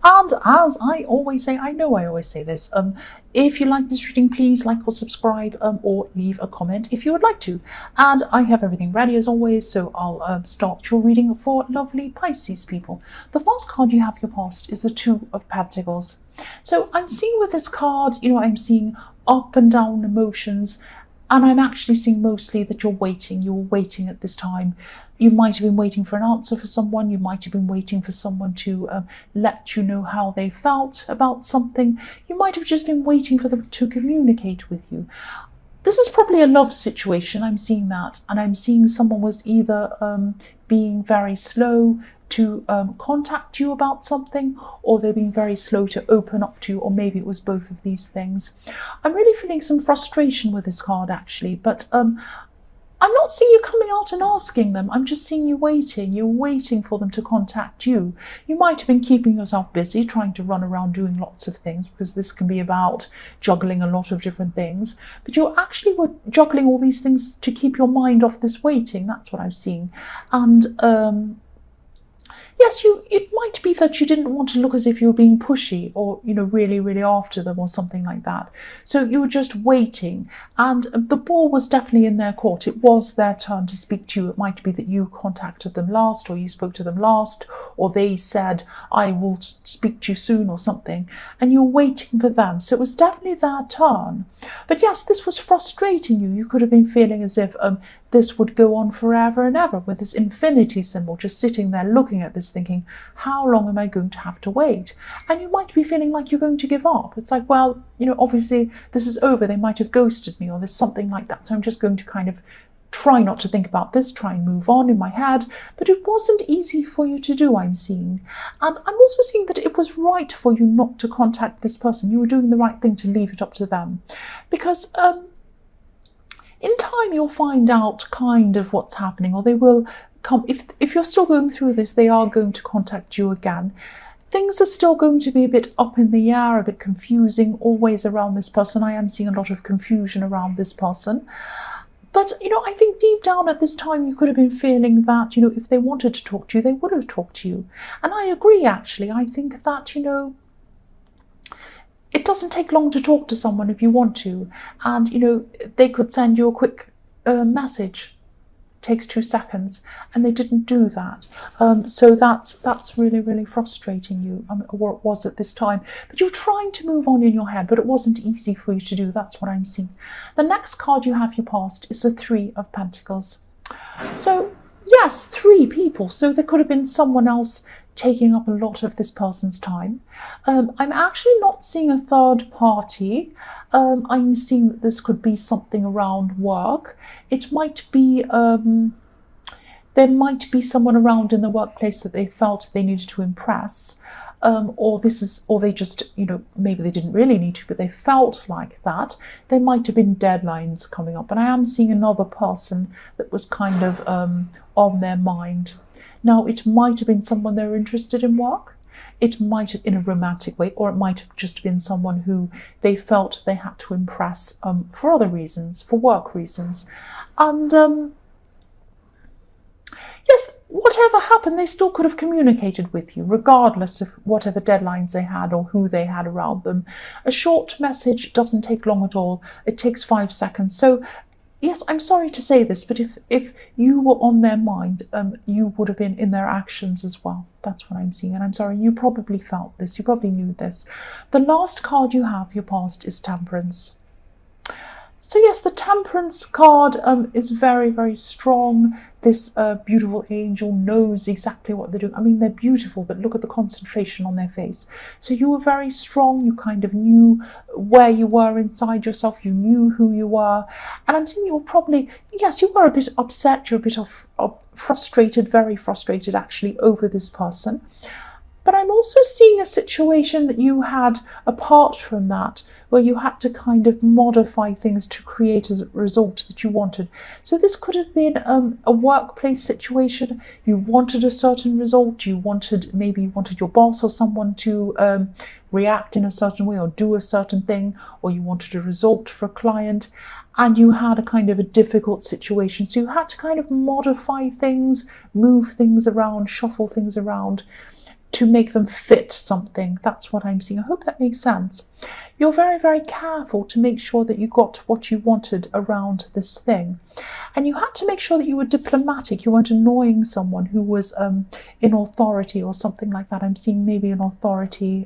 And as I always say, I know I always say this, if you like this reading, please like or subscribe, or leave a comment if you would like to. And I have everything ready as always, so I'll start your reading for lovely Pisces people. The first card you have your past is the Two of Pentacles. So I'm seeing with this card, I'm seeing up and down emotions. And I'm actually seeing mostly that you're waiting. You're waiting at this time. You might have been waiting for an answer for someone. You might have been waiting for someone to let you know how they felt about something. You might have just been waiting for them to communicate with you. This is probably a love situation. I'm seeing that. And I'm seeing someone was either being very slow to contact you about something, or they're being very slow to open up to you, or maybe it was both of these things. I'm really feeling some frustration with this card actually, but I'm not seeing you coming out and asking them. I'm just seeing you waiting. You're waiting for them to contact you. You might have been keeping yourself busy, trying to run around doing lots of things, because this can be about juggling a lot of different things. But you actually were juggling all these things to keep your mind off this waiting. That's what I'm seeing. And yes, it might be that you didn't want to look as if you were being pushy or, really, really after them or something like that. So you were just waiting, and the ball was definitely in their court. It was their turn to speak to you. It might be that you contacted them last, or you spoke to them last, or they said, I will speak to you soon or something, and you're waiting for them. So it was definitely their turn. But yes, this was frustrating you. You could have been feeling as if this would go on forever and ever, with this infinity symbol, just sitting there looking at this thinking, how long am I going to have to wait? And you might be feeling like you're going to give up. It's like, well, obviously this is over. They might have ghosted me, or there's something like that. So I'm just going to kind of try not to think about this, try and move on in my head. But it wasn't easy for you to do, I'm seeing. And I'm also seeing that it was right for you not to contact this person. You were doing the right thing to leave it up to them. Because in time you'll find out kind of what's happening, or they will come. If you're still going through this, they are going to contact you again. Things are still going to be a bit up in the air, a bit confusing always around this person. I am seeing a lot of confusion around this person. But, I think deep down at this time you could have been feeling that, if they wanted to talk to you, they would have talked to you. And I agree, actually. I think that, it doesn't take long to talk to someone if you want to. And, they could send you a quick message. It takes 2 seconds. And they didn't do that. So that's really, really frustrating you, or it was at this time. But you're trying to move on in your head, but it wasn't easy for you to do. That's what I'm seeing. The next card you have your past is the Three of Pentacles. So, yes, 3 people. So there could have been someone else taking up a lot of this person's time. I'm actually not seeing a third party. I'm seeing that this could be something around work. It might be, there might be someone around in the workplace that they felt they needed to impress. Or they just, maybe they didn't really need to, but they felt like that. There might have been deadlines coming up. And I am seeing another person that was kind of on their mind. Now, it might have been someone they're interested in work. It might have in a romantic way, or it might have just been someone who they felt they had to impress for other reasons, for work reasons. And yes, whatever happened, they still could have communicated with you, regardless of whatever deadlines they had or who they had around them. A short message doesn't take long at all. It takes 5 seconds. So yes, I'm sorry to say this, but if you were on their mind, you would have been in their actions as well. That's what I'm seeing. And I'm sorry, you probably felt this. You probably knew this. The last card you have, your past, is Temperance. So yes, the Temperance card is very, very strong. This beautiful angel knows exactly what they're doing. I mean, they're beautiful, but look at the concentration on their face. So you were very strong. You kind of knew where you were inside yourself. You knew who you were. And I'm seeing you were probably, yes, you were a bit upset. You're a bit of frustrated, very frustrated actually over this person. But I'm also seeing a situation that you had apart from that, where you had to kind of modify things to create a result that you wanted. So this could have been a workplace situation. You wanted a certain result. Maybe you wanted your boss or someone to react in a certain way or do a certain thing, or you wanted a result for a client. And you had a kind of a difficult situation. So you had to kind of modify things, move things around, shuffle things around. to make them fit something. That's what I'm seeing. I hope that makes sense. You're very, very careful to make sure that you got what you wanted around this thing. And you had to make sure that you were diplomatic. You weren't annoying someone who was in authority or something like that. I'm seeing maybe an authority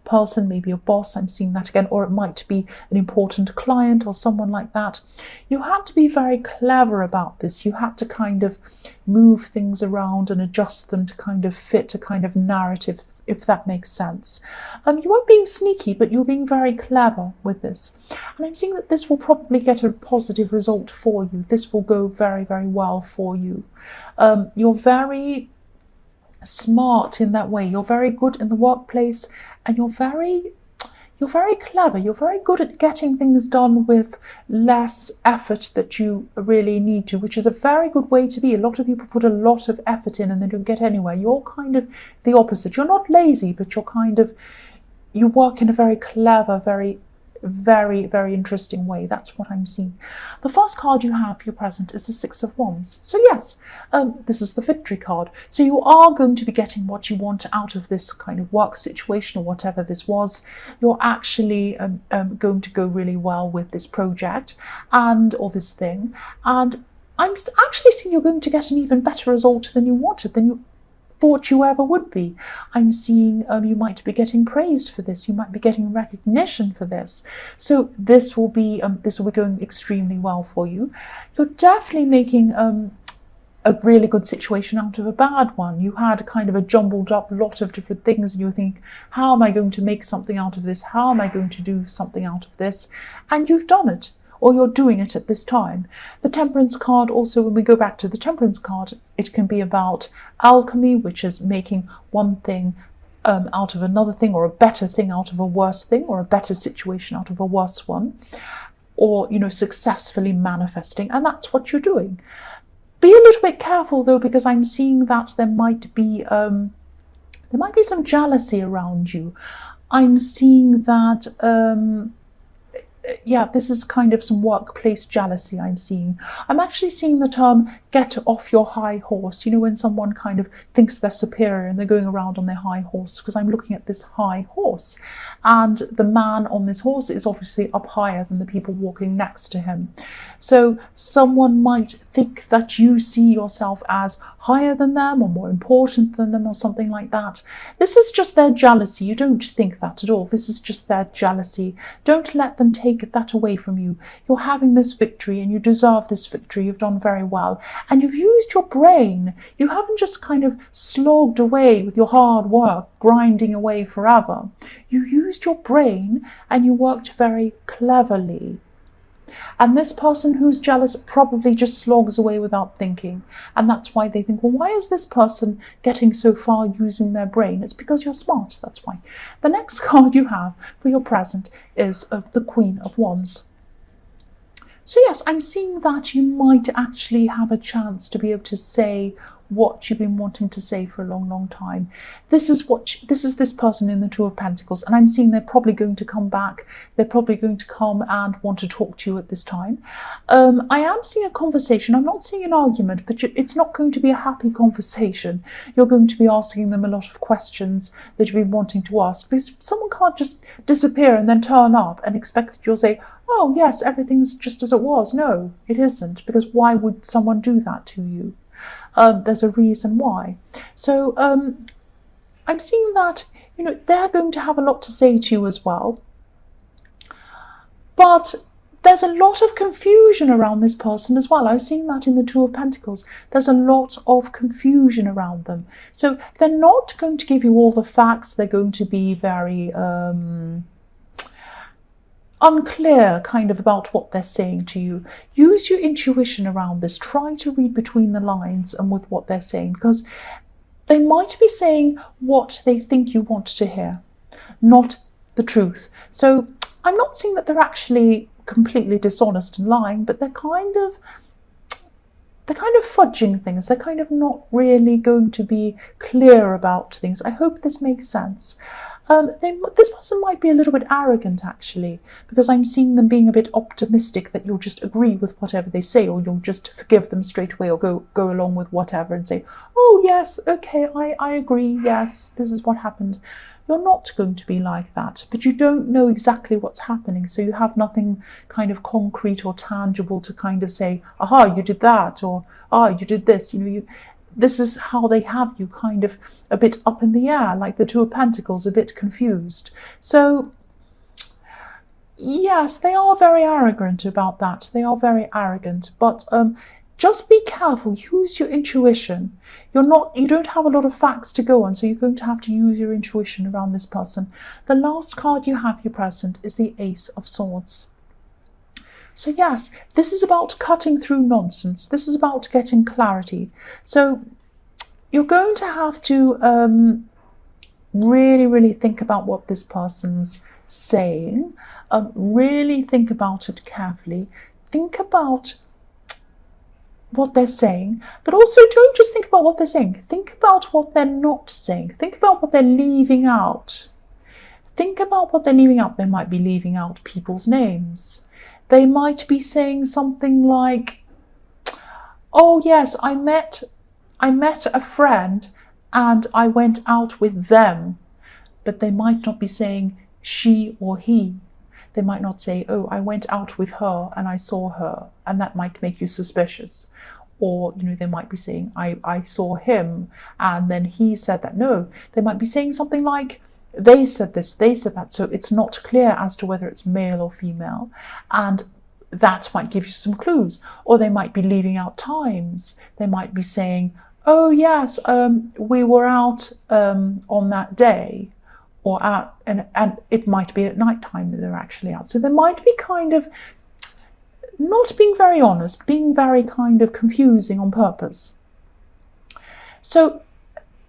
person, maybe a boss. I'm seeing that again. Or it might be an important client or someone like that. You had to be very clever about this. You had to kind of move things around and adjust them to kind of fit a kind of narrative, if that makes sense. You weren't being sneaky, but you were being very clever with this. And I'm seeing that this will probably get a positive result for you. This will go very, very well for you. You're very smart in that way. You're very good in the workplace, and you're very clever. You're very good at getting things done with less effort that you really need to, which is a very good way to be. A lot of people put a lot of effort in and they don't get anywhere. You're kind of the opposite. You're not lazy, but you work in a very clever, very, very interesting way. That's what I'm seeing. The first card you have for your present is the Six of Wands. So yes, this is the victory card. So you are going to be getting what you want out of this kind of work situation or whatever this was. You're actually going to go really well with this project or this thing. And I'm actually seeing you're going to get an even better result than you wanted, than you thought you ever would be. I'm seeing you might be getting praised for this. You might be getting recognition for this. So this will be going extremely well for you. You're definitely making a really good situation out of a bad one. You had kind of a jumbled up lot of different things and you think, how am I going to make something out of this? How am I going to do something out of this? And you've done it, or you're doing it at this time. The Temperance card also, when we go back to the Temperance card, it can be about alchemy, which is making one thing out of another thing, or a better thing out of a worse thing, or a better situation out of a worse one, or, successfully manifesting. And that's what you're doing. Be a little bit careful though, because I'm seeing that there might be some jealousy around you. I'm seeing that this is kind of some workplace jealousy I'm seeing. I'm actually seeing the term get off your high horse. When someone kind of thinks they're superior and they're going around on their high horse, because I'm looking at this high horse. And the man on this horse is obviously up higher than the people walking next to him. So someone might think that you see yourself as higher than them or more important than them or something like that. This is just their jealousy. You don't think that at all. This is just their jealousy. Don't let them take that away from you. You're having this victory and you deserve this victory. You've done very well. And you've used your brain. You haven't just kind of slogged away with your hard work, grinding away forever. You used your brain and you worked very cleverly. And this person who's jealous probably just slogs away without thinking. And that's why they think, well, why is this person getting so far using their brain? It's because you're smart, that's why. The next card you have for your present is the Queen of Wands. So yes, I'm seeing that you might actually have a chance to be able to say what you've been wanting to say for a long time. This is this person in the Two of Pentacles, and I'm seeing they're probably going to come back. They're probably going to come and want to talk to you at this time. I am seeing a conversation. I'm not seeing an argument, but it's not going to be a happy conversation. You're going to be asking them a lot of questions that you've been wanting to ask, because someone can't just disappear and then turn up and expect that you'll say, oh yes, everything's just as it was. No, it isn't, because why would someone do that to you? There's a reason why. So I'm seeing that they're going to have a lot to say to you as well. But there's a lot of confusion around this person as well. I was seeing that in the Two of Pentacles. There's a lot of confusion around them. So they're not going to give you all the facts. They're going to be very unclear kind of about what they're saying to you. Use your intuition around this. Try to read between the lines and with what they're saying, because they might be saying what they think you want to hear, not the truth. So I'm not saying that they're actually completely dishonest and lying, but they're kind of fudging things. They're kind of not really going to be clear about things. I hope this makes sense. This person might be a little bit arrogant, actually, because I'm seeing them being a bit optimistic that you'll just agree with whatever they say, or you'll just forgive them straight away, or go along with whatever and say, oh yes, okay, I agree, yes, this is what happened. You're not going to be like that, but you don't know exactly what's happening, so you have nothing kind of concrete or tangible to kind of say, aha, you did that, or you did this. This is how they have you kind of a bit up in the air, like the Two of Pentacles, a bit confused. So yes, they are very arrogant about that. They are very arrogant, but just be careful. Use your intuition. You don't have a lot of facts to go on, so you're going to have to use your intuition around this person. The last card you have here present is the Ace of Swords. So yes, this is about cutting through nonsense. This is about getting clarity. So you're going to have to really, really think about what this person's saying. Really think about it carefully. Think about what they're saying, but also don't just think about what they're saying. Think about what they're not saying. Think about what they're leaving out. Think about what they're leaving out. They might be leaving out people's names. They might be saying something like, oh yes, I met a friend and I went out with them. But they might not be saying she or he. They might not say, oh, I went out with her and I saw her, and that might make you suspicious. Or, they might be saying, I saw him and then he said that. No, they might be saying something like, they said this, they said that, so it's not clear as to whether it's male or female, and that might give you some clues. Or they might be leaving out times. They might be saying, oh yes, we were out on that day, or and it might be at night time that they're actually out. So they might be kind of not being very honest, being very kind of confusing on purpose. So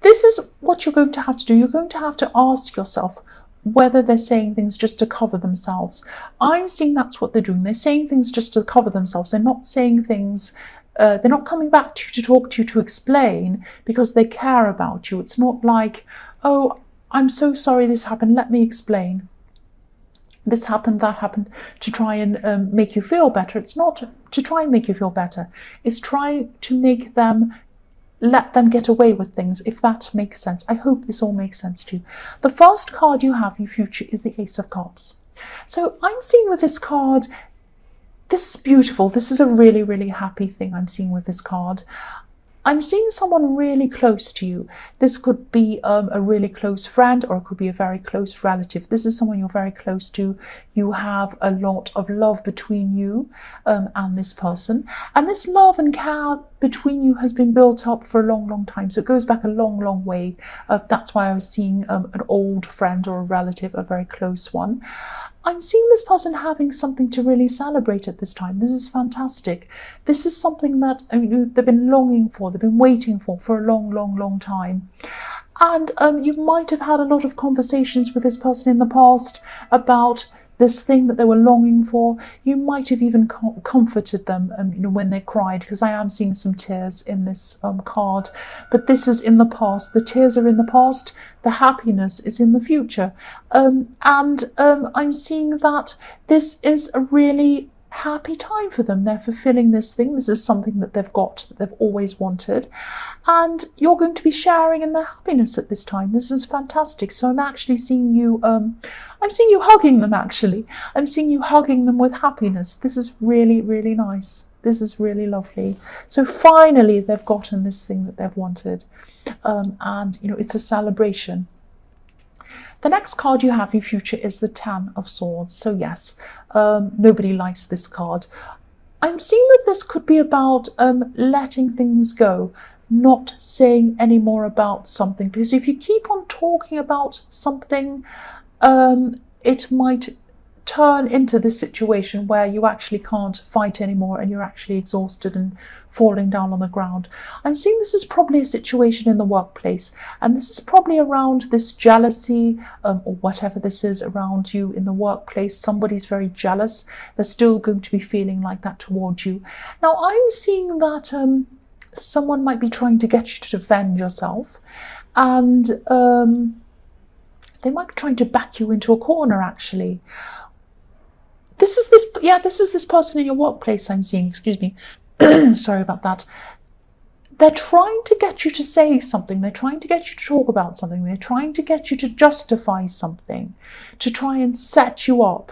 this is what you're going to have to do. You're going to have to ask yourself whether they're saying things just to cover themselves. I'm seeing that's what they're doing. They're saying things just to cover themselves. They're not saying things, they're not coming back to you to talk to you, to explain, because they care about you. It's not like, oh, I'm so sorry this happened, let me explain. This happened, that happened, to try and make you feel better. It's not to try and make you feel better. It's try to make them, let them get away with things, if that makes sense. I hope this all makes sense to you. The first card you have in future is the Ace of Cups. So I'm seeing with this card, this is beautiful. This is a really, really happy thing I'm seeing with this card. I'm seeing someone really close to you. This could be a really close friend, or it could be a very close relative. This is someone you're very close to. You have a lot of love between you and this person. And this love and care between you has been built up for a long, long time. So it goes back a long, long way. That's why I was seeing an old friend or a relative, a very close one. I'm seeing this person having something to really celebrate at this time. This is fantastic. This is something that they've been longing for, they've been waiting for a long, long, long time. And you might have had a lot of conversations with this person in the past about this thing that they were longing for. You might have even comforted them when they cried, because I am seeing some tears in this card. But this is in the past. The tears are in the past. The happiness is in the future. And I'm seeing that this is a really happy time for them. They're fulfilling this thing. This is something that they've got, that they've always wanted. And you're going to be sharing in their happiness at this time. This is fantastic. So I'm actually seeing you, I'm seeing you hugging them, actually. I'm seeing you hugging them with happiness. This is really, really nice. This is really lovely. So finally, they've gotten this thing that they've wanted. And, it's a celebration. The next card you have in future is the Ten of Swords. So yes, nobody likes this card. I'm seeing that this could be about letting things go, not saying any more about something. Because if you keep on talking about something, it might turn into this situation where you actually can't fight anymore and you're actually exhausted and falling down on the ground. I'm seeing this is probably a situation in the workplace, and this is probably around this jealousy or whatever this is around you in the workplace. Somebody's very jealous. They're still going to be feeling like that towards you. Now I'm seeing that someone might be trying to get you to defend yourself, and They might be trying to back you into a corner, actually. This is this person in your workplace I'm seeing, excuse me. Sorry about that. They're trying to get you to say something. They're trying to get you to talk about something. They're trying to get you to justify something, to try and set you up,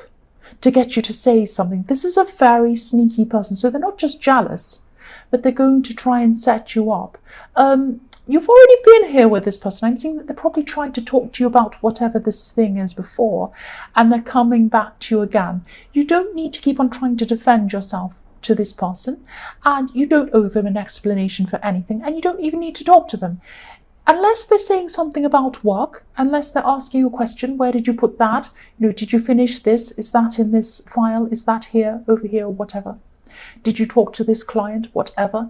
to get you to say something. This is a very sneaky person. So they're not just jealous, but they're going to try and set you up. You've already been here with this person. I'm seeing that they're probably trying to talk to you about whatever this thing is before, and they're coming back to you again. You don't need to keep on trying to defend yourself to this person, and you don't owe them an explanation for anything, and you don't even need to talk to them. Unless they're saying something about work, unless they're asking you a question, where did you put that? Did you finish this? Is that in this file? Is that here, over here, or whatever? Did you talk to this client? Whatever.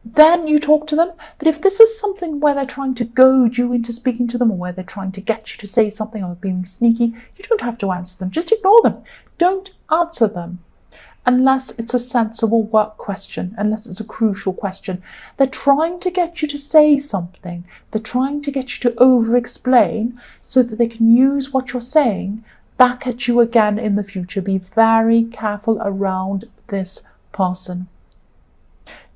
Then you talk to them. But if this is something where they're trying to goad you into speaking to them, or where they're trying to get you to say something, or being sneaky, you don't have to answer them. Just ignore them. Don't answer them unless it's a sensible work question, unless it's a crucial question. They're trying to get you to say something. They're trying to get you to over-explain so that they can use what you're saying back at you again in the future. Be very careful around this person.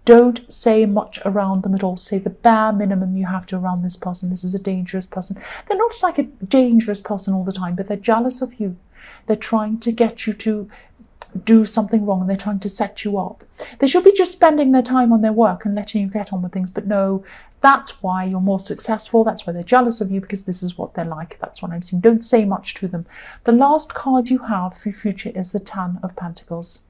Don't say much around them at all. Say the bare minimum you have to around this person. This is a dangerous person. They're not like a dangerous person all the time, but they're jealous of you. They're trying to get you to do something wrong, and they're trying to set you up. They should be just spending their time on their work and letting you get on with things, but no, that's why you're more successful. That's why they're jealous of you, because this is what they're like. That's what I'm seeing. Don't say much to them. The last card you have for your future is the Ten of Pentacles.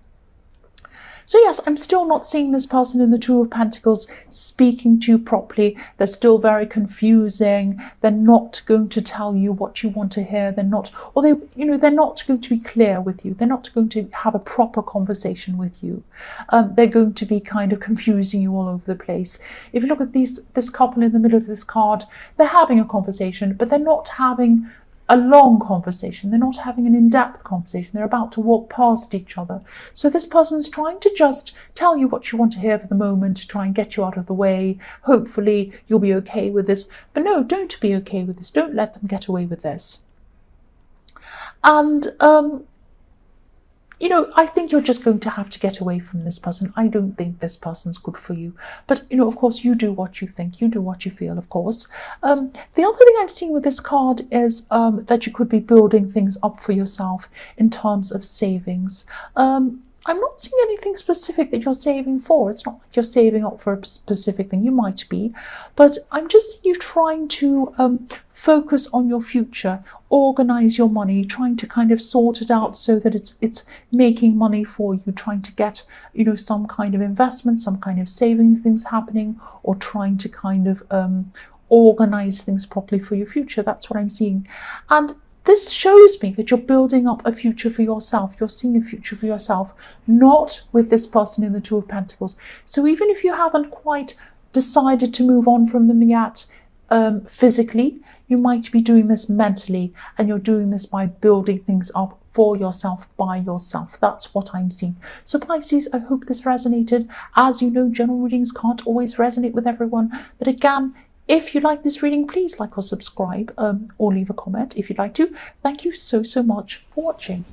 So yes, I'm still not seeing this person in the Two of Pentacles speaking to you properly. They're still very confusing. They're not going to tell you what you want to hear. They're not, or they're not going to be clear with you. They're not going to have a proper conversation with you. They're going to be kind of confusing you all over the place. If you look at this couple in the middle of this card, they're having a conversation, but they're not having a long conversation. They're not having an in-depth conversation. They're about to walk past each other. So this person's trying to just tell you what you want to hear for the moment, to try and get you out of the way. Hopefully you'll be okay with this. But no, don't be okay with this. Don't let them get away with this. And I think you're just going to have to get away from this person. I don't think this person's good for you. But, of course, you do what you think. You do what you feel, of course. The other thing I'm seeing with this card is that you could be building things up for yourself in terms of savings. I'm not seeing anything specific that you're saving for. It's not like you're saving up for a specific thing. You might be, but I'm just seeing you trying to focus on your future, organize your money, trying to kind of sort it out so that it's making money for you, trying to get, some kind of investment, some kind of savings things happening, or trying to kind of organize things properly for your future. That's what I'm seeing. And this shows me that you're building up a future for yourself. You're seeing a future for yourself, not with this person in the Two of Pentacles. So even if you haven't quite decided to move on from them yet, physically, you might be doing this mentally, and you're doing this by building things up for yourself, by yourself. That's what I'm seeing. So Pisces, I hope this resonated. As you know, general readings can't always resonate with everyone. But again, if you like this reading, please like or subscribe, or leave a comment if you'd like to. Thank you so much for watching.